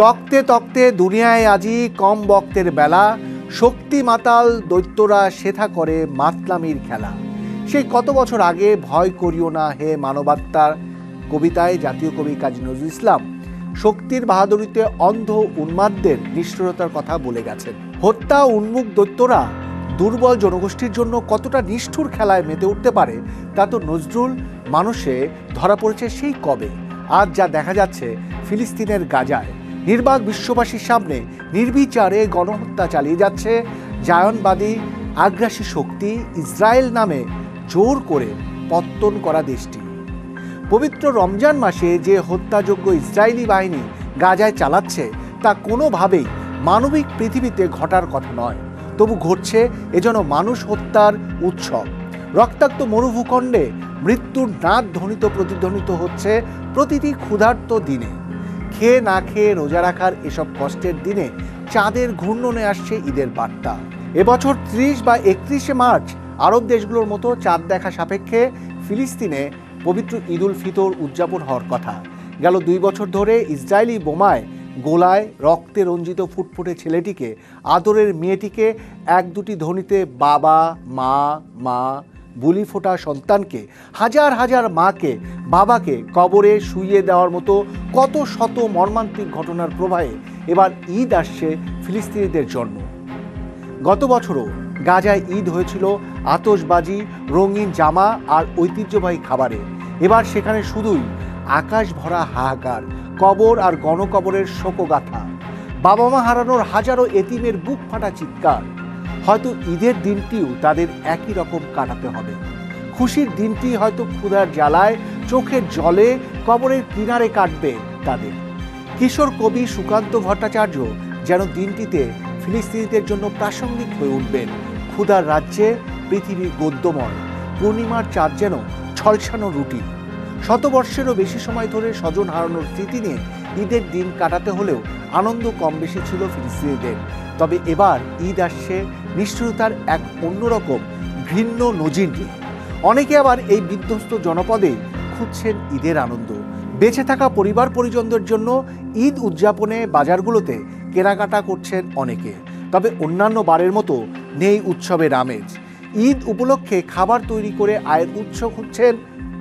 তক্তে তক্তে দুনিয়ায় আজি কম বক্তের বেলা, শক্তি মাতাল দৈত্যরা সেথা করে মাতলামির খেলা। সেই কত বছর আগে ভয় করিও না হে মানবাত্মার কবিতায় জাতীয় কবি কাজী নজরুল ইসলাম শক্তির বাহাদুরিতে অন্ধ উন্মাদদের নিষ্ঠুরতার কথা বলে গেছেন। হত্যা উন্মুখ দৈত্যরা দুর্বল জনগোষ্ঠীর জন্য কতটা নিষ্ঠুর খেলায় মেতে উঠতে পারে তা তো নজরুল মানুষে ধরা পড়েছে সেই কবে। আজ যা দেখা যাচ্ছে ফিলিস্তিনের গাজায়, নির্বাক বিশ্ববাসীর সামনে নির্বিচারে গণহত্যা চালিয়ে যাচ্ছে জায়নবাদী আগ্রাসী শক্তি ইসরায়েল নামে জোর করে পত্তন করা দেশটি। পবিত্র রমজান মাসে যে হত্যাযোগ্য ইসরায়েলি বাহিনী গাজায় চালাচ্ছে তা কোনোভাবেই মানবিক পৃথিবীতে ঘটার কথা নয়, তবু ঘটছে এজন্য মানুষ হত্যার উৎসব। রক্তাক্ত মরুভূখণ্ডে মৃত্যুর নাদ ধ্বনিত প্রতিধ্বনিত হচ্ছে প্রতিটি ক্ষুধার্ত দিনে। খেয়ে না খেয়ে রোজা রাখার এসব কষ্টের দিনে চাঁদের ঘূর্ণনে আসছে ঈদের বার্তা। এবছর 30 বা 31শে মার্চ আরব দেশগুলোর মতো চাঁদ দেখা সাপেক্ষে ফিলিস্তিনে পবিত্র ঈদ উল ফিতর উদযাপন হওয়ার কথা। গেল 2 বছর ধরে ইসরায়েলি বোমায় গোলায় রক্তে রঞ্জিত ফুটফুটে ছেলেটিকে, আদরের মেয়েটিকে, এক দুটি ধ্বনিতে বাবা মা মা বুলি ফোটা সন্তানকে, হাজার হাজার মাকে বাবাকে কবরে শুইয়ে দেওয়ার মতো কত শত মর্মান্তিক ঘটনার প্রবাহে এবার ঈদ আসছে ফিলিস্তিনিদের জন্য। গত বছরও গাজায় ঈদ হয়েছিল আতশবাজি, রঙিন জামা আর ঐতিহ্যবাহী খাবারে। এবার সেখানে শুধুই আকাশ ভরা হাহাকার, কবর আর গণকবরের শোকগাথা, বাবা মা হারানোর হাজারো এতিমের বুক ফাটা চিৎকার। হয়তো ঈদের দিনটিও তাদের একই রকম কাটাতে হবে। খুশির দিনটি হয়তো ক্ষুধার জ্বালায়, চোখের জলে, কবরের কিনারে কাটবে তাদের। কিশোর কবি সুকান্ত ভট্টাচার্য যেন দিনটিতে ফিলিস্তিনিদের জন্য প্রাসঙ্গিক হয়ে উঠবেন। ক্ষুধার রাজ্যে পৃথিবী গদ্যময়, পূর্ণিমার চাঁদ যেন ঝলসানো রুটি। শতবর্ষেরও বেশি সময় ধরে স্বজন হারানোর স্মৃতি নিয়ে ঈদের দিন কাটাতে হলেও আনন্দ কম বেশি ছিল ফিলিস্তিনিদের। তবে এবার ঈদ আসছে নিষ্ঠুরতার এক অন্যরকম ঘৃণ্য নজির নিয়ে। অনেকে আবার এই বিধ্বস্ত জনপদে খুঁজছেন ঈদের আনন্দ। বেঁচে থাকা পরিবার পরিজনদের জন্য ঈদ উদযাপনে বাজারগুলোতে কেনাকাটা করছেন অনেকে। তবে অন্যান্য বারের মতো নেই উৎসবের আমেজ। ঈদ উপলক্ষে খাবার তৈরি করে আয়ের উৎস খুঁজছেন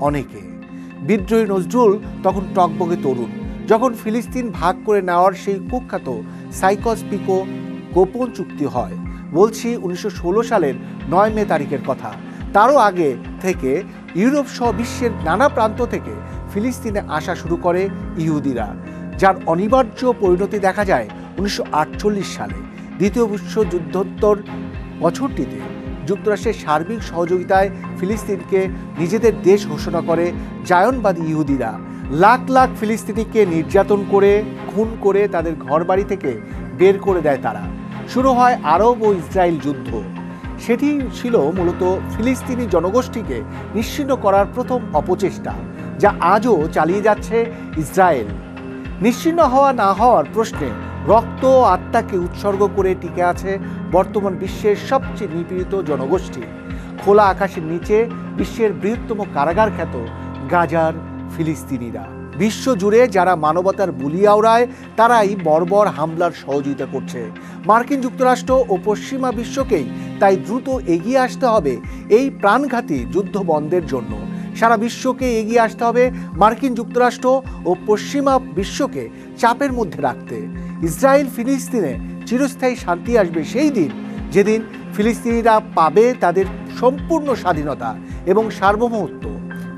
অনেকে। বিদ্রোহী নজরুল তখন টকবগে তরুণ, যখন ফিলিস্তিন ভাগ করে নেওয়ার সেই কুখ্যাত সাইকস-পিকো গোপন চুক্তি হয়। বলছি 1916 সালের 9 মে তারিখের কথা। তারও আগে থেকে ইউরোপ সহ বিশ্বের নানা প্রান্ত থেকে ফিলিস্তিনে আসা শুরু করে ইহুদিরা, যার অনিবার্য পরিণতি দেখা যায় 1948 সালে। দ্বিতীয় বিশ্বযুদ্ধোত্তর বছরটিতে যুক্তরাষ্ট্রের সার্বিক সহযোগিতায় ফিলিস্তিনকে নিজেদের দেশ ঘোষণা করে জায়নবাদী ইহুদিরা। লাখ লাখ ফিলিস্তিনিকে নির্যাতন করে, খুন করে তাদের ঘরবাড়ি থেকে বের করে দেয় তারা। শুরু হয় আরব ও ইসরায়েল যুদ্ধ। সেটি ছিল মূলত ফিলিস্তিনি জনগোষ্ঠীকে নিশ্চিহ্ন করার প্রথম অপচেষ্টা, যা আজও চালিয়ে যাচ্ছে ইসরায়েল। নিশ্চিহ্ন হওয়া না হওয়ার প্রশ্নে রক্ত ও আত্মাকে উৎসর্গ করে টিকে আছে বর্তমান বিশ্বের সবচেয়ে নিপীড়িত জনগোষ্ঠী। খোলা আকাশের নিচে বিশ্বের বৃহত্তম কারাগার খ্যাত গাজার ফিলিস্তিনিরা। বিশ্ব জুড়ে যারা মানবতার বুলি আওড়ায় তারাই বর্বর হামলার সহযোগিতা করছে। মার্কিন যুক্তরাষ্ট্র ও পশ্চিমা বিশ্বকেই তাই দ্রুত এগিয়ে আসতে হবে এই প্রাণঘাতী যুদ্ধ বন্ধের জন্য। সারা বিশ্বকে এগিয়ে আসতে হবে মার্কিন যুক্তরাষ্ট্র ও পশ্চিমা বিশ্বকে চাপের মধ্যে রাখতে। ইসরায়েল ফিলিস্তিনে চিরস্থায়ী শান্তি আসবে সেই দিন, যেদিন ফিলিস্তিনিরা পাবে তাদের সম্পূর্ণ স্বাধীনতা এবং সার্বভৌমত্ব।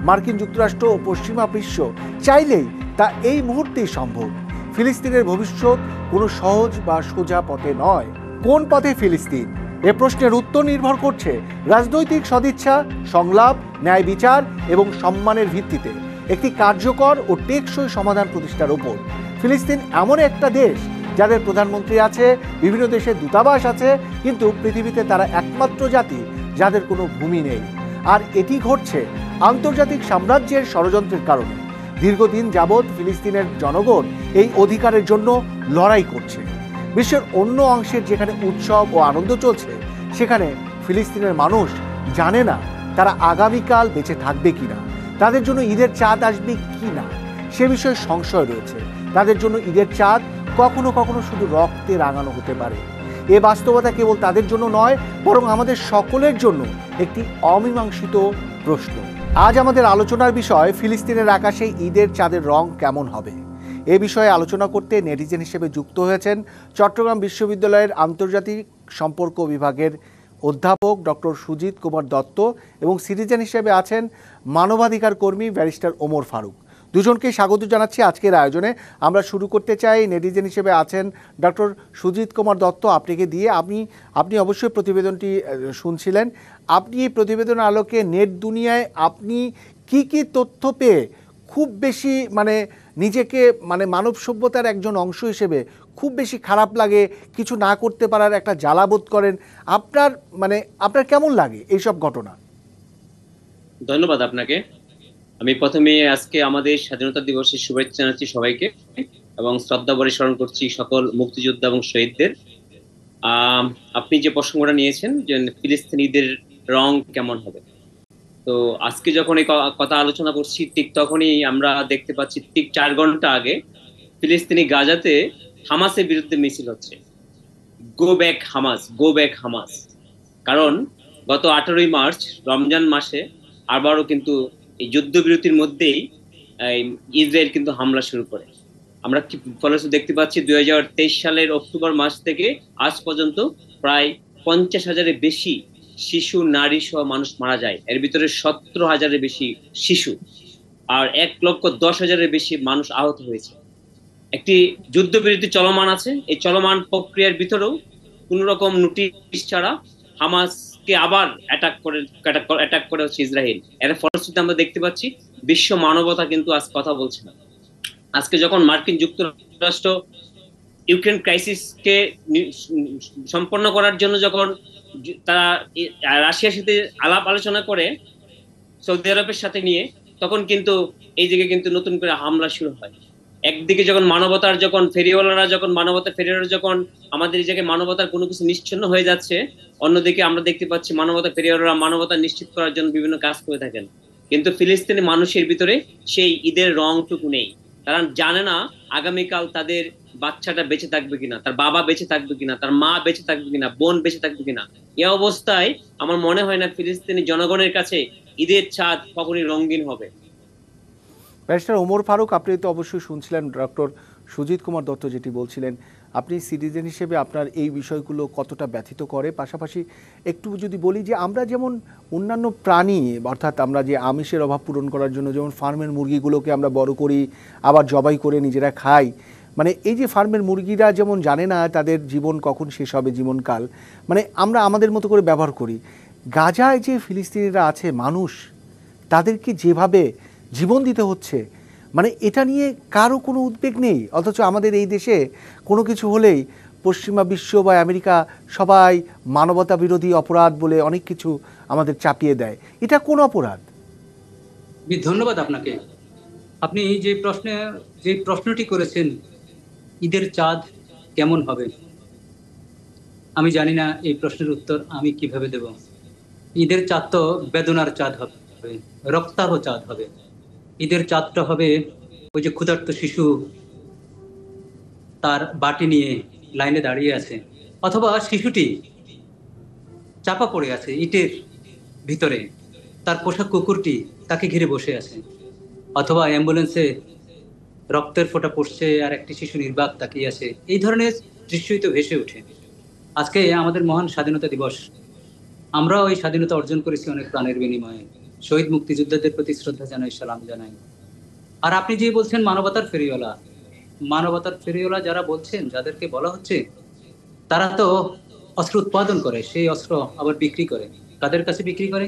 মার্কিন যুক্তরাষ্ট্র ও পশ্চিমা বিশ্ব চাইলেই তা এই মুহূর্তেই সম্ভব। ফিলিস্তিনের ভবিষ্যৎ কোনো সহজ বা সোজা পথে নয়। কোন পথে ফিলিস্তিন? এ প্রশ্নের উত্তর নির্ভর করছে রাজনৈতিক সদিচ্ছা, সংলাপ, ন্যায় বিচার এবং সম্মানের ভিত্তিতে একটি কার্যকর ও টেকসই সমাধান প্রতিষ্ঠার উপর। ফিলিস্তিন এমন একটা দেশ যাদের প্রধানমন্ত্রী আছে, বিভিন্ন দেশের দূতাবাস আছে, কিন্তু পৃথিবীতে তারা একমাত্র জাতি যাদের কোনো ভূমি নেই। আর এটি ঘটছে আন্তর্জাতিক সাম্রাজ্যের ষড়যন্ত্রের কারণে। দীর্ঘদিন যাবৎ ফিলিস্তিনের জনগণ এই অধিকারের জন্য লড়াই করছে। বিশ্বের অন্য অংশের যেখানে উৎসব ও আনন্দ চলছে, সেখানে ফিলিস্তিনের মানুষ জানে না তারা আগামীকাল বেঁচে থাকবে কিনা, তাদের জন্য ঈদের চাঁদ আসবে কি না, সে বিষয়ে সংশয় রয়েছে। তাদের জন্য ঈদের চাঁদ কখনো কখনো শুধু রক্তে রাঙানো হতে পারে। এ বাস্তবতা কেবল তাদের জন্য নয়, বরং আমাদের সকলের জন্য একটি অমীমাংসিত প্রশ্ন। আজ আমাদের আলোচনার বিষয়, ফিলিস্তিনের আকাশে ঈদের চাঁদের রং কেমন হবে। এ বিষয়ে আলোচনা করতে নেটিজেন হিসেবে যুক্ত হয়েছেন চট্টগ্রাম বিশ্ববিদ্যালয়ের আন্তর্জাতিক সম্পর্ক বিভাগের অধ্যাপক ডক্টর সুজিত কুমার দত্ত এবং সিটিজেন হিসেবে আছেন মানবাধিকার কর্মী ব্যারিস্টার ওমর ফারুক। দুজনকে স্বাগত জানাচ্ছি আজকের আয়োজনে। আমরা শুরু করতে চাই, নেটিজেন হিসেবে আছেন ডক্টর সুজিত কুমার দত্ত, আপনাকে দিয়ে। আপনি অবশ্যই প্রতিবেদনটি শুনছিলেন। আপনি এই প্রতিবেদনের আলোকে নেট দুনিয়ায় আপনি কি তথ্য পেয়ে খুব বেশি নিজেকে মানব সভ্যতার একজন অংশ হিসেবে খুব বেশি খারাপ লাগে, কিছু না করতে পারার একটা জ্বালাবোধ করেন? আপনার কেমন লাগে এইসব ঘটনা? ধন্যবাদ আপনাকে। আমি প্রথমে আজকে আমাদের স্বাধীনতা দিবসের শুভেচ্ছা জানাচ্ছি সবাইকে এবং শ্রদ্ধা ভরে স্মরণ করছি সকল মুক্তিযোদ্ধা এবং শহীদদের। আপনি যে প্রসঙ্গটা নিয়েছেন যে ফিলিস্তিনিদের রং কেমন হবে, তো আজকে যখন এই কথা আলোচনা করছি ঠিক তখনই আমরা দেখতে পাচ্ছি ঠিক 4 ঘন্টা আগে ফিলিস্তিনি গাজাতে হামাসের বিরুদ্ধে মিছিল হচ্ছে, go back Hamas, go back Hamas. কারণ গত 18ই মার্চ রমজান মাসে আবারও কিন্তু এই যুদ্ধবিরতির মধ্যেই ইসরায়েল কিন্তু হামলা শুরু করে। আমরা কি ফলস্বরূপ দেখতে পাচ্ছি 2023 সালের অক্টোবর মাস থেকে আজ পর্যন্ত প্রায় 50,000-এর বেশি শিশু, নারী সহ মানুষ মারা যায়। এর ভিতরে 17,000-এর বেশি শিশু আর 1,10,000-এর বেশি মানুষ আহত হয়েছে। একটি যুদ্ধবিরতি চলমান আছে। এই চলমান প্রক্রিয়ার ভিতরেও কোন রকম নোটিশ ছাড়া হামাসকে আবার অ্যাটাক করে হচ্ছে ইসরায়েল। এর ফলশ্রুতিতে আমরা দেখতে পাচ্ছি বিশ্ব মানবতা কিন্তু আজ কথা বলছে না। আজকে যখন মার্কিন যুক্তরাষ্ট্র ইউক্রেন ক্রাইসিসকে সম্পন্ন করার জন্য যখন তারা রাশিয়ার সাথে আলাপ আলোচনা করে সৌদি আরবের সাথে নিয়ে, তখন কিন্তু এই দিকে কিন্তু নতুন করে হামলা শুরু হয়। একদিকে যখন মানবতার ফেরিওয়ালারা যখন আমাদের এই জায়গায় মানবতার কোনো কিছু নিশ্চিন্ন হয়ে যাচ্ছে, অন্যদিকে আমরা দেখতে পাচ্ছি মানবতা ফেরিওয়ালারা মানবতা নিশ্চিত করার জন্য বিভিন্ন কাজ করে থাকেন। কিন্তু ফিলিস্তিনি মানুষের ভিতরে সেই ঈদের রংটুকু নেই। তারা জানে না আগামীকাল তাদের বাচ্চাটা বেঁচে থাকবে কিনা, তার বাবা বেঁচে থাকবে কিনা, তার মা বেঁচে থাকবে কিনা, বোন বেঁচে থাকবে কিনা। এই অবস্থায় আমার মনে হয় না ফিলিস্তিনি জনগণের কাছে ঈদের চাঁদ কখনই রঙিন হবে। ব্যারিস্টার ওমর ফারুক, আপনি তো অবশ্যই শুনছিলেন ডক্টর সুজিত কুমার দত্ত যেটি বলছিলেন। আপনি সিটিজেন হিসেবে আপনার এই বিষয়গুলো কতটা ব্যথিত করে? পাশাপাশি একটু যদি বলি যে আমরা যেমন অন্যান্য প্রাণী, অর্থাৎ আমরা যে আমিষের অভাব পূরণ করার জন্য যেমন ফার্মের মুরগিগুলোকে আমরা বড় করি, আবার জবাই করে নিজেরা খাই, এই যে ফার্মের মুরগিরা যেমন জানে না তাদের জীবন কখন শেষ হবে, জীবনকাল আমরা আমাদের মতো করে ব্যবহার করি। গাজায় যে ফিলিস্তিনিরা আছে মানুষ, তাদেরকে যেভাবে জীবন দিতে হচ্ছে, এটা নিয়ে কারো কোনো উদ্বেগ নেই। অথচ আমাদের এই দেশে কোনো কিছু হলেই পশ্চিমা বিশ্ব বা আমেরিকা সবাই মানবতা বিরোধী অপরাধ বলে অনেক কিছু আমাদের চাপিয়ে দেয়। এটা কোন অপরাধ? ধন্যবাদ আপনাকে। আপনি যে প্রশ্নটি করেছেন, ঈদের চাঁদ কেমন হবে, আমি জানি না এই প্রশ্নের উত্তর আমি কিভাবে দেব। ঈদের চাঁদ তো বেদনার চাঁদ হবে, রক্তাভ চাঁদ হবে। ঈদের চাঁদটা হবে ওই যে ক্ষুধার্ত শিশু তার বাটি নিয়ে লাইনে দাঁড়িয়ে আছে, অথবা শিশুটি চাপা পড়ে আছে ইটের ভিতরে, তার পোষা কুকুরটি তাকে ঘিরে বসে আছে, অথবা অ্যাম্বুলেন্সে রক্তের ফোঁটা পড়ছে আর একটি শিশু নির্বাক তাকিয়ে আছে। এই ধরনের দৃশ্যই তো ভেসে ওঠে। আজকে আমাদের মহান স্বাধীনতা দিবস। আমরাও এই স্বাধীনতা অর্জন করেছি অনেক প্রাণের বিনিময়ে। শহীদ মুক্তিযোদ্ধাদের প্রতি শ্রদ্ধা জানাই, সালাম জানাই। আর আপনি যে বলছেন মানবতার ফেরিওয়ালা যারা বলছেন, যাদেরকে বলা হচ্ছে, তারা তো অস্ত্র উৎপাদন করে, সেই অস্ত্র আবার বিক্রি করে। কাদের কাছে বিক্রি করে?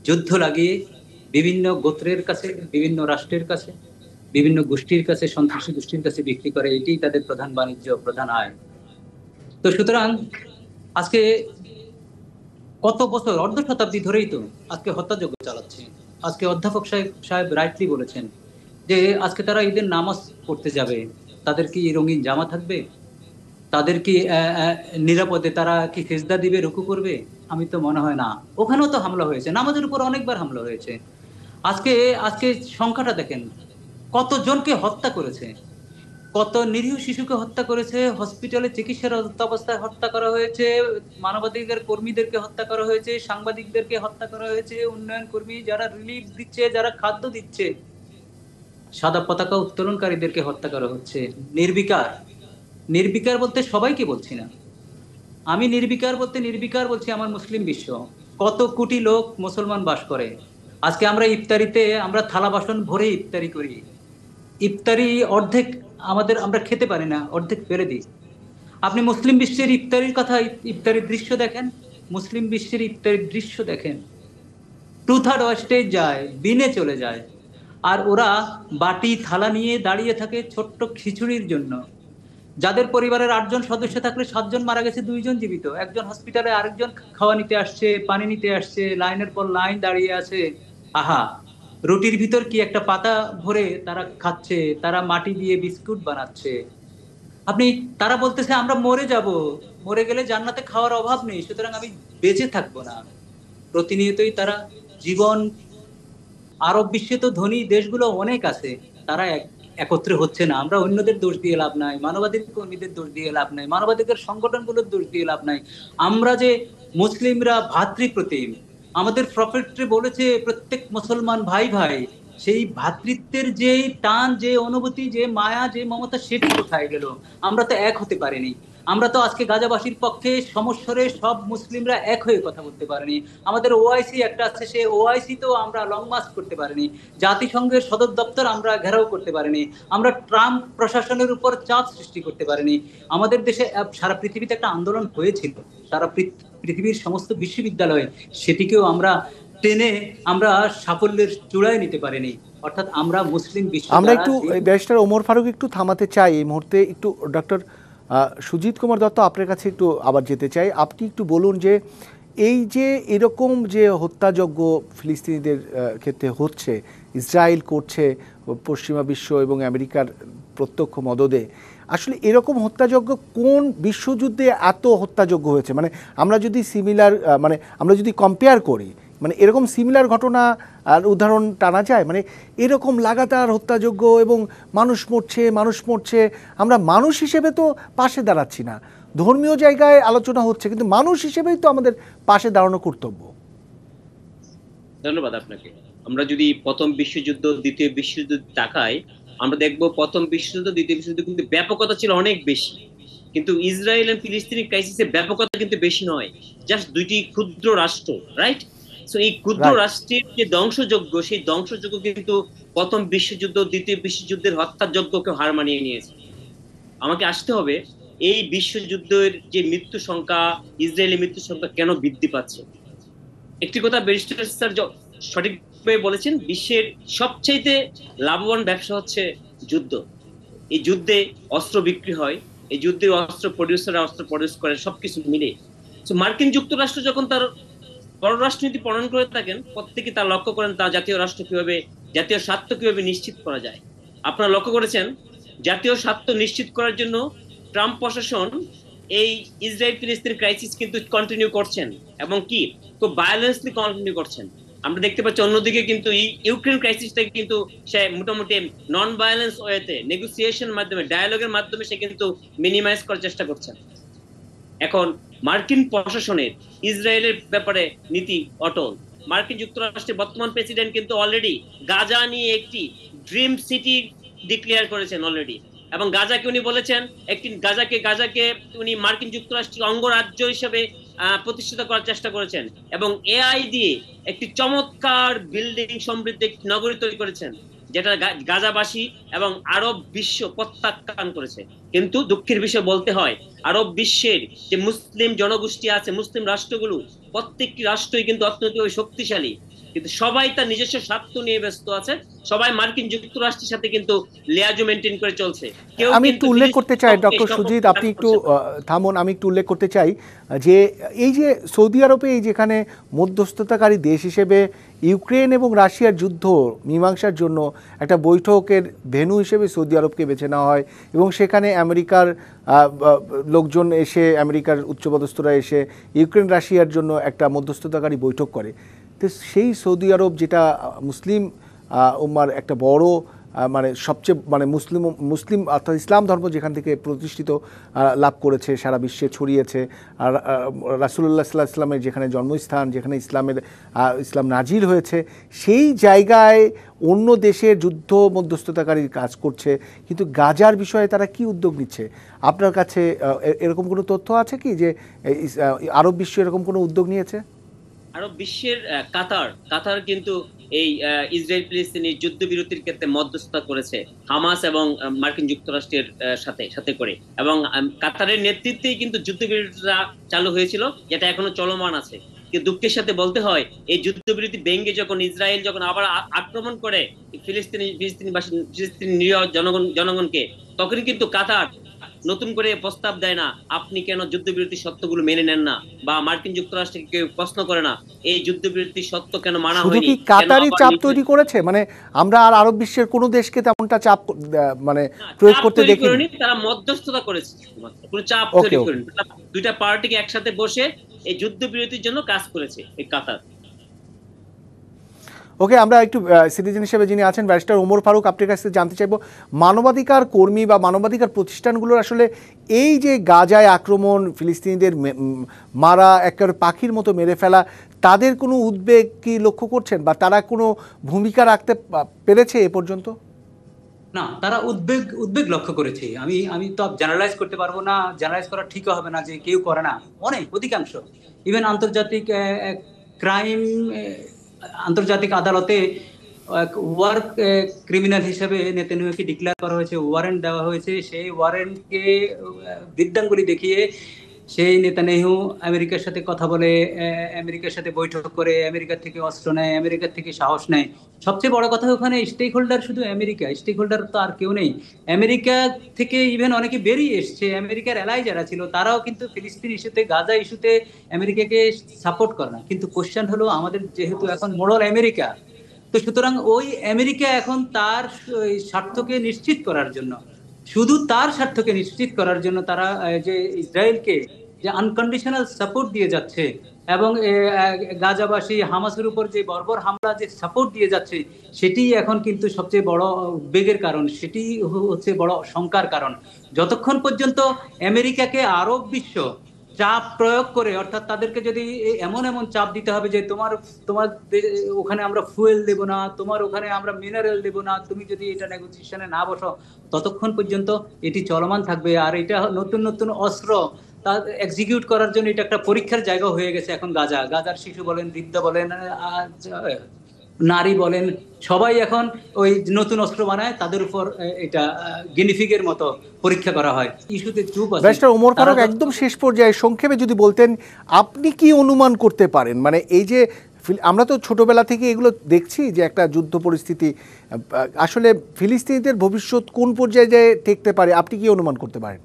যুদ্ধ লাগিয়ে বিভিন্ন গোত্রের কাছে, বিভিন্ন রাষ্ট্রের কাছে, বিভিন্ন গোষ্ঠীর কাছে, সন্ত্রাসী গোষ্ঠীর কাছে বিক্রি করে। এটি তাদের প্রধান বাণিজ্য, প্রধান আয়। তো সুতরাং আজকে কত বছর, অর্ধ শতাব্দী ধরেই তো আজকে হত্যাযজ্ঞ চালাচ্ছে। আজকে অধ্যাপক সাহেব রাইটলি বলেছেন যে আজকে তারা ঈদের নামাজ পড়তে যাবে, তাদের কি রঙিন জামা থাকবে? তাদের কি নিরাপদে তারা কি সেজদা দিবে, রুকু করবে? আমি তো মনে হয় না। ওখানেও তো হামলা হয়েছে, নামাজের উপর অনেকবার হামলা হয়েছে। আজকে সংখ্যাটা দেখেন, কতজনকে হত্যা করেছে, কত নিরীহ শিশুকে হত্যা করেছে, হসপিটালে চিকিৎসারত অবস্থায় হত্যা করা হয়েছে, মানবাধিকার কর্মীদেরকে হত্যা করা হয়েছে, সাংবাদিকদেরকে হত্যা করা হয়েছে, উন্নয়ন কর্মী যারা রিলিফ দিচ্ছে, যারা খাদ্য দিচ্ছে, সাদা পতাকা উত্তোলনকারীদেরকে হত্যা করা হচ্ছে। নির্বিকার, নির্বিকার বলতে সবাইকে বলছি না, আমি নির্বিকার বলতে নির্বিকার বলছি আমার মুসলিম বিশ্ব। কত কোটি লোক মুসলমান বাস করে। আজকে আমরা ইফতারিতে আমরা থালা বাসন ভরে ইফতারি করি, ইফতারি অর্ধেক আমরা খেতে পারি না, অর্ধেক ফেলে দিই। আপনি মুসলিম বিশ্বের ইফতারির কথা, ইফতারির দৃশ্য দেখেন, মুসলিম বিশ্বের ইফতারির দৃশ্য দেখেন, 2/3 ওয়েস্টেজ যায়, বিনে চলে যায়, আর ওরা বাটি থালা নিয়ে দাঁড়িয়ে থাকে ছোট্ট খিচুড়ির জন্য। যাদের পরিবারের 8 জন সদস্য থাকলে 7 জন মারা গেছে, 2 জন জীবিত, একজন হসপিটালে, আরেকজন খাওয়া নিতে আসছে, পানি নিতে আসছে, লাইনের পর লাইন দাঁড়িয়ে আছে। আহা, রুটির ভিতর কি একটা পাতা ভরে তারা খাচ্ছে, তারা মাটি দিয়ে বিস্কুট বানাচ্ছে। আপনি, তারা বলতেছে আমরা মরে যাব, মরে গেলে জান্নাতে খাওয়ার অভাব নেই, সুতরাং আমি বেঁচে থাকবো না। প্রতিনিয়তই তারা জীবন, আরব বিশ্বে তো ধনী দেশগুলো অনেক আছে, তারা একত্রে হচ্ছে না। আমরা অন্যদের দোষ দিয়ে লাভ নাই, মানবাধিকার কর্মীদের দোষ দিয়ে লাভ নাই, মানবাধিকার সংগঠনগুলোর দোষ দিয়ে লাভ নাই। আমরা যে মুসলিমরা ভাতৃপ্রতিম, আমাদের প্রফেটরে বলেছে প্রত্যেক মুসলমান ভাই ভাই, সেই ভ্রাতৃত্বের যে টান, যে অনুভূতি, যে মায়া, যে মমতা, সেটি কোথায় গেল? আমরা তো এক হতে পারিনি। আমরা তো আজকে গাজাবাসীর পক্ষে সমস্বরে সব মুসলিমরা এক হয়ে কথা বলতে পারিনি। আমাদের ওআইসি একটা আছে, সে ওআইসি তো আমরা লং মার্চ করতে পারিনি। জাতিসংঘের সদর দপ্তর আমরা ঘেরাও করতে পারিনি। আমরা ট্রাম্প প্রশাসনের উপর চাপ সৃষ্টি করতে পারিনি। আমাদের দেশে সারা পৃথিবীতে একটা আন্দোলন হয়েছিল, সারা পৃথিবীর সমস্ত বিশ্ববিদ্যালয়ে, সেটিকেও আমরা টেনে আমরা সাফল্যের চূড়ায় নিতে পারিনি। অর্থাৎ আমরা মুসলিম বিশ্ব, আমরা একটু ব্যারিস্টার ওমর ফারুক একটু থামাতে চাই এই মুহূর্তে। একটু ডক্টর সুজিত কুমার দত্ত আপনার কাছে একটু আবার যেতে চাই। আপনি একটু বলুন যে এই যে এরকম যে হত্যাযজ্ঞ ফিলিস্তিনিদের ক্ষেত্রে হচ্ছে, ইসরায়েল করছে পশ্চিমা বিশ্ব এবং আমেরিকার প্রত্যক্ষ মদদে, আসলে এরকম হত্যাযজ্ঞ কোন বিশ্বযুদ্ধে এত হত্যাযজ্ঞ হয়েছে? মানে আমরা যদি সিমিলার, মানে আমরা যদি কম্পেয়ার করি, মানে এরকম সিমিলার ঘটনা আর উদাহরণ টানা যায়? মানে এরকম লাগাতার হত্যাযজ্ঞ এবং মানুষ মরছে, আমরা মানুষ হিসেবে তো পাশে দাঁড়াচ্ছি না। ধর্মীয় জায়গায় আলোচনা হচ্ছে, কিন্তু মানুষ হিসেবেই তো আমাদের পাশে দাঁড়ানো কর্তব্য। ধন্যবাদ আপনাকে। আমরা যদি প্রথম বিশ্বযুদ্ধ, দ্বিতীয় বিশ্বযুদ্ধ তাকাই, আমরা দেখব প্রথম বিশ্বযুদ্ধ, দ্বিতীয় বিশ্বযুদ্ধ কিন্তু ব্যাপকতা ছিল অনেক বেশি, কিন্তু ইসরায়েল এবং ফিলিস্তিনি ক্রাইসিসের ব্যাপকতা কিন্তু বেশি নয়, জাস্ট দুইটি ক্ষুদ্র রাষ্ট্র, রাইট? সো এই ক্ষুদ্র রাষ্ট্রের যে ধ্বংসযজ্ঞ, সেই ধ্বংসযজ্ঞ কিন্তু প্রথম বিশ্বযুদ্ধ, দ্বিতীয় বিশ্বযুদ্ধের হত্যাযজ্ঞকে হার মানিয়ে নিয়েছে। আমাকে আসতে হবে এই বিশ্বযুদ্ধের যে মৃত্যু সংখ্যা, ইসরায়েলের মৃত্যু সংখ্যা কেন বৃদ্ধি পাচ্ছে। একটি কথা ব্যারিস্টার স্যার সঠিকভাবে বলেছেন, বিশ্বের সবচাইতে লাভবান ব্যবসা হচ্ছে যুদ্ধ। এই যুদ্ধে অস্ত্র বিক্রি হয়, এই যুদ্ধে অস্ত্র প্রডিউসাররা অস্ত্র প্রডিউস করে, সবকিছু মিলে। মার্কিন যুক্তরাষ্ট্র যখন তার পররাষ্ট্রনীতি প্রণয়ন করে থাকেন, প্রত্যেকে তার লক্ষ্য করেন তার জাতীয় রাষ্ট্র কিভাবে, জাতীয় স্বার্থ কিভাবে নিশ্চিত করা যায়। আপনারা লক্ষ্য করেছেন, জাতীয় স্বার্থ নিশ্চিত করার জন্য ট্রাম্প প্রশাসন এই ইসরায়েল ফিলিস্তিন ক্রাইসিস কিন্তু কন্টিনিউ করছেন, এবং কি খুব ভায়োলেন্সলি কন্টিনিউ করছেন। আমরা দেখতে পাচ্ছি অন্যদিকে কিন্তু ইউক্রেন ক্রাইসিসটা কিন্তু সে মোটামুটি নন ভায়োলেন্স ওয়েতে, নেগোসিয়েশন মাধ্যমে, ডায়ালগের মাধ্যমে সে কিন্তু মিনিমাইজ করার চেষ্টা করছেন। এখন মার্কিন প্রশাসনের ইসরায়েলের ব্যাপারে নীতি অটল। মার্কিন যুক্তরাষ্ট্রের বর্তমান প্রেসিডেন্ট কিন্তু অলরেডি গাজা নিয়ে একটি ড্রিম সিটি ডিক্লেয়ার করেছেন অলরেডি, এবং গাজাকে উনি বলেছেন একটি গাজাকে উনি মার্কিন যুক্তরাষ্ট্রের অঙ্গরাজ্য হিসেবে প্রতিষ্ঠিত করার চেষ্টা করেছেন, এবং এআই দিয়ে একটি চমৎকার বিল্ডিং সমৃদ্ধ একটি নগরী তৈরি করেছেন, যেটা গাজাবাসী এবং আরব বিশ্ব প্রত্যাখ্যান করেছে। কিন্তু দুঃখের বিষয় বলতে হয়, আরব বিশ্বের যে মুসলিম জনগোষ্ঠী আছে, মুসলিম রাষ্ট্রগুলো, প্রত্যেকটি রাষ্ট্রই কিন্তু অর্থনৈতিকভাবে শক্তিশালী, কিন্তু সবাই তার নিজস্ব স্বার্থ নিয়ে ব্যস্ত আছে। সবাই মার্কিন যুক্তরাষ্ট্রের সাথে কিন্তু লিয়াজো মেনটেন করে চলছে। আমি একটু উল্লেখ করতে চাই ডক্টর সুজিত, আপনি একটু থামুন। আমি একটু উল্লেখ করতে চাই যে এই যে সৌদি আরবে, এই যেখানে মধ্যস্থতাকারী দেশ হিসেবে ইউক্রেন এবং রাশিয়ার যুদ্ধ মীমাংসার জন্য একটা বৈঠকের ভেন্যু হিসেবে সৌদি আরবকে বেছে নেওয়া হয়, এবং সেখানে আমেরিকার লোকজন এসে, আমেরিকার উচ্চপদস্থরা এসে ইউক্রেন রাশিয়ার জন্য একটা মধ্যস্থতাকারী বৈঠক করে। তো সেই সৌদি আরব, যেটা মুসলিম উম্মার একটা বড় মানে সবচেয়ে মানে মুসলিম অর্থাৎ ইসলাম ধর্ম যেখান থেকে প্রতিষ্ঠিত লাভ করেছে, সারা বিশ্বে ছড়িয়েছে, আর রাসূলুল্লাহ সাল্লাল্লাহু আলাইহি ওয়াসাল্লামের যেখানে জন্মস্থান, যেখানে ইসলাম নাজিল হয়েছে, সেই জায়গায় অন্য দেশের যুদ্ধ মধ্যস্থতাকারীর কাজ করছে, কিন্তু গাজার বিষয়ে তারা কি উদ্যোগ নিচ্ছে? আপনার কাছে এরকম কোনো তথ্য আছে কি যে আরব বিশ্ব এরকম কোনো উদ্যোগ নিয়েছে? আরব বিশ্বের কাতার কিন্তু এই ইসরায়েল ফিলিস্তিনি যুদ্ধবিরতির ক্ষেত্রে মধ্যস্থতা করেছে হামাস এবং মার্কিন যুক্তরাষ্ট্রের সাথে করে, এবং কাতারের নেতৃত্বেই কিন্তু যুদ্ধবিরতিটা চালু হয়েছিল, যেটা এখনো চলমান আছে। কিন্তু দুঃখের সাথে বলতে হয়, এই যুদ্ধবিরতি ভেঙে যখন ইসরায়েল আবার আক্রমণ করে ফিলিস্তিনি নিরীহ জনগণকে, তখন কিন্তু কাতার নতুন করে প্রস্তাব দেয় না, আপনি কেন যুদ্ধবিরতির সত্যগুলো মেনে নেন না, বা মার্কিন যুক্তরাষ্ট্রকে কেউ প্রশ্ন করে না এই যুদ্ধবিরতির সত্য কেন মানা শুধু হয়নি। কি কাতারই চাপ তৈরি করেছে? মানে আমরা আর আরব বিশ্বের কোনো দেশকে তেমনটা চাপ মানে প্রয়োগ করতে দেখিনি। তারা মধ্যস্থতা করেছে, কোনো চাপ তৈরি করেনি। দুইটা পার্টিকে একসাথে বসে এই যুদ্ধবিরতির জন্য কাজ করেছে এই কাতার। ওকে, আমরা একটু সিটিজেন হিসেবে যিনি আছেন ব্যারিস্টার ওমর ফারুক, আপনার কাছে জানতে চাইব, মানবাধিকার কর্মী বা মানবাধিকার প্রতিষ্ঠানগুলোর আসলে এই যে গাজায় আক্রমণ, ফিলিস্তিনিদের মারা, একেবারে পাখির মতো মেরে ফেলা, তাদের কোনো উদ্বেগ কি লক্ষ্য করছেন, বা তারা কোনো ভূমিকা রাখতে পেরেছে এ পর্যন্ত? না, তারা উদ্বেগ লক্ষ্য করেছে। আমি তো জেনারেলাইজ করতে পারবো না, জেনারেলাইজ করা ঠিক হবে না যে কেউ করে না, অধিকাংশ ইভেন আন্তর্জাতিক ক্রাইম আন্তর্জাতিক আদালতে ওয়ার ক্রিমিনাল হিসেবে নেতানিয়াহুকে ডিক্লেয়ার করা হয়েছে, ওয়ারেন্ট দেওয়া হয়েছে। সেই ওয়ারেন্টকে বৃদ্ধাঙ্গুলি দেখিয়ে সেই নেতানিয়াহু আমেরিকার সাথে কথা বলে, আমেরিকার সাথে বৈঠক করে, আমেরিকার থেকে অস্ত্র নেয়, আমেরিকার থেকে সাহস নেয়। সবচেয়ে বড় কথা, ওখানে স্টেক হোল্ডার শুধু আমেরিকা, স্টেক হোল্ডার তো আর কেউ নেই। আমেরিকা থেকে ইভেন অনেকে বেরিয়ে এসছে, আমেরিকার অ্যালাই যারা ছিল তারাও কিন্তু ফিলিস্তিন ইস্যুতে, গাজা ইস্যুতে আমেরিকাকে সাপোর্ট করে না। কিন্তু কোশ্চেন হলো, আমাদের যেহেতু এখন মোড়ল আমেরিকা, তো সুতরাং ওই আমেরিকা এখন তার স্বার্থকে নিশ্চিত করার জন্য, শুধু তার স্বার্থকে নিশ্চিত করার জন্য তারা যে ইসরায়েলকে যে আনকন্ডিশনাল সাপোর্ট দিয়ে যাচ্ছে, এবং গাজাবাসী হামাসের উপর যে বর্বর হামলা যে সাপোর্ট দিয়ে যাচ্ছে, সেটি এখন কিন্তু সবচেয়ে বড় উদ্বেগের কারণ, সেটি হচ্ছে বড় শঙ্কার কারণ। যতক্ষণ পর্যন্ত আমেরিকাকে আরব বিশ্ব চাপ প্রয়োগ করে, অর্থাৎ তাদেরকে যদি এমন চাপ দিতে হবে যে তোমার ওখানে আমরা ফুয়েল দেব না, তোমার ওখানে আমরা মিনারেল দেব না, তুমি যদি এটা নেগোসিয়েশনে না বসো, ততক্ষণ পর্যন্ত এটি চলমান থাকবে। আর এটা নতুন অস্ত্র তা এক্সিকিউট করার জন্য এটা একটা পরীক্ষার জায়গা হয়ে গেছে এখন। গাজার শিশু বলেন, বৃদ্ধ বলেন, নারী বলেন, সবাই এখন ওই নতুন অস্ত্র বানায়, তাদের উপর এটা গিনিফিগের মতো পরীক্ষা করা হয়। ইস্যুতে চুপ আছে। ব্যারিস্টার ওমর ফারুক, একদম শেষ পর্যায়ে সংক্ষেপে যদি বলতেন, আপনি কি অনুমান করতে পারেন, মানে এই যে আমরা তো ছোটবেলা থেকে এগুলো দেখছি যে একটা যুদ্ধ পরিস্থিতি, আসলে ফিলিস্তিনিদের ভবিষ্যৎ কোন পর্যায়ে যায় ঠেকতে পারে, আপনি কি অনুমান করতে পারেন?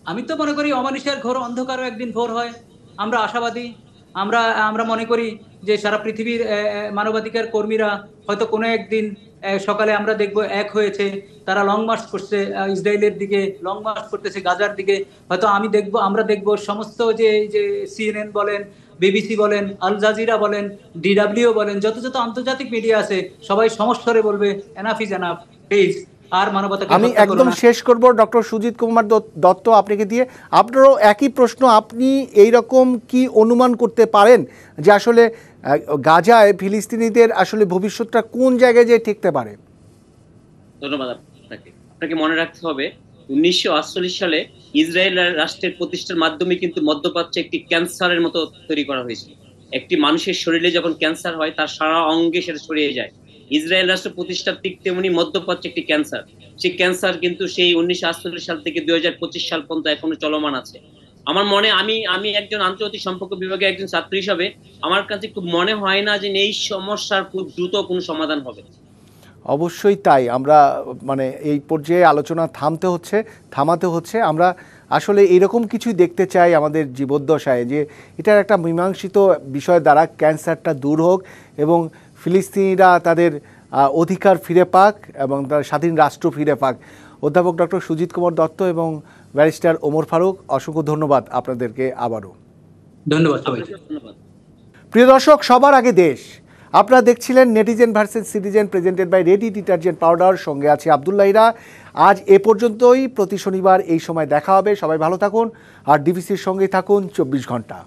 আমি তো মনে করি অমানিশার ঘোর অন্ধকারও একদিন ভোর হয়। আমরা আশাবাদী, আমরা মনে করি যে সারা পৃথিবীর মানবাধিকার কর্মীরা হয়তো কোনো একদিন সকালে আমরা দেখব এক হয়েছে, তারা লং মার্চ করছে ইসরায়েলের দিকে, লং মার্চ করতেছে গাজার দিকে। হয়তো আমরা দেখব সমস্ত যে সিএনএন বলেন, বিবিসি বলেন, আল জাজিরা বলেন, ডিডব্লিউ বলেন, যত আন্তর্জাতিক মিডিয়া আছে, সবাই সমস্বরে বলবে এনাফ ইজ এনাফ, প্লিজ আর মানবতাকে। আমি একদম শেষ করব ডক্টর সুজিত কুমার দত্ত, আপনাকে দিয়ে আপনারও একই প্রশ্ন, আপনি এই রকম কি অনুমান করতে পারেন যে আসলে গাজায় ফিলিস্তিনিদের আসলে ভবিষ্যৎটা কোন জায়গায় যেয়ে ঠেকতে পারে? ধন্যবাদ আপনাকে মনে রাখতে হবে 1948 সালে ইসরায়েল রাষ্ট্রের প্রতিষ্ঠার মাধ্যমে কিন্তু মধ্যপ্রাচ্যে একটি ক্যান্সারের মতো তৈরি করা হয়েছিল। একটি মানুষের শরীরে যখন ক্যান্সার হয়, তার সারা অঙ্গে সেটা ছড়িয়ে যায়। ইসরায়েল রাষ্ট্র প্রতিষ্ঠার ঠিক তেমনি মধ্যপ্রাচ্যে একটি ক্যান্সার, সেই ক্যান্সার কিন্তু সেই 1948 সাল থেকে 2025 সাল পর্যন্ত এখনো চলমান আছে। আমার মনে, আমি একজন আন্তর্জাতিক সম্পর্ক বিভাগের একজন ছাত্র হিসাবে আমার কাছে খুব মনে হয় না যে এই সমস্যার খুব দ্রুত কোনো সমাধান হবে। অবশ্যই তাই, আমরা মানে এই পর্যায়ে আলোচনা থামাতে হচ্ছে। আমরা আসলে এরকম কিছুই দেখতে চাই আমাদের জীবদ্দশায়, যে এটার একটা মীমাংসিত বিষয় দ্বারা ক্যান্সারটা দূর হোক এবং ফিলিস্তিনিরা তাদের অধিকার ফিরে পাক এবং তার স্বাধীন রাষ্ট্র ফিরে পাক। অধ্যাপক ডক্টর সুজিত কুমার দত্ত এবং ব্যারিস্টার ওমর ফারুক, অসংখ্য ধন্যবাদ আপনাদেরকে আবারও। ধন্যবাদ। প্রিয় দর্শক, সবার আগে দেশ, আপনারা দেখছিলেন netizen versus citizen, presented by ready detergent powder. সঙ্গে আছে আব্দুল্লাহ ইরা। আজ এ পর্যন্তই। প্রতি শনিবার এই সময় দেখা হবে। সবাই ভালো থাকুন আর ডিভিসির সঙ্গেই থাকুন 24 ঘন্টা।